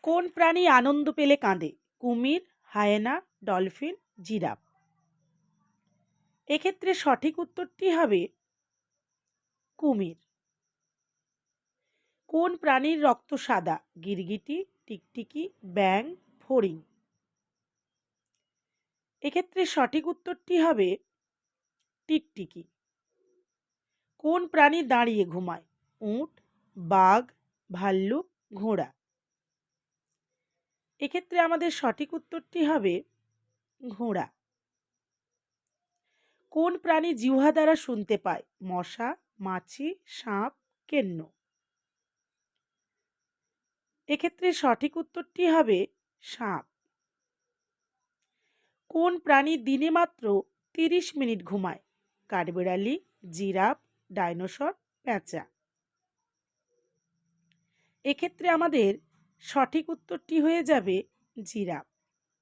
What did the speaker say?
কোন প্রাণী আনন্দ পেলে কাঁদে? কুমির, হায়েনা, ডলফিন, জিরাফ। এক্ষেত্রে সঠিক উত্তরটি হবে কুমির। কোন প্রাণীর রক্ত সাদা? গিরগিটি, টিকটিকি, ব্যাঙ, ফড়িং। এক্ষেত্রে সঠিক উত্তরটি হবে টিকটিকি। কোন প্রাণী দাঁড়িয়ে ঘুমায়? উট, বাঘ, ভাল্লুক, ঘোড়া। এক্ষেত্রে আমাদের সঠিক উত্তরটি হবে ঘোড়া। কোন প্রাণী জিহ্বা দ্বারা শুনতে পায়? মশা, মাছি, সাপ, কেন্ন। এক্ষেত্রে সঠিক উত্তরটি হবে সাপ। কোন প্রাণী দিনে মাত্র 30 মিনিট ঘুমায়? কাঠবিড়ালি, জিরাফ, ডাইনোসর, পেঁচা। এক্ষেত্রে আমাদের সঠিক উত্তরটি হয়ে যাবে জিরাফ।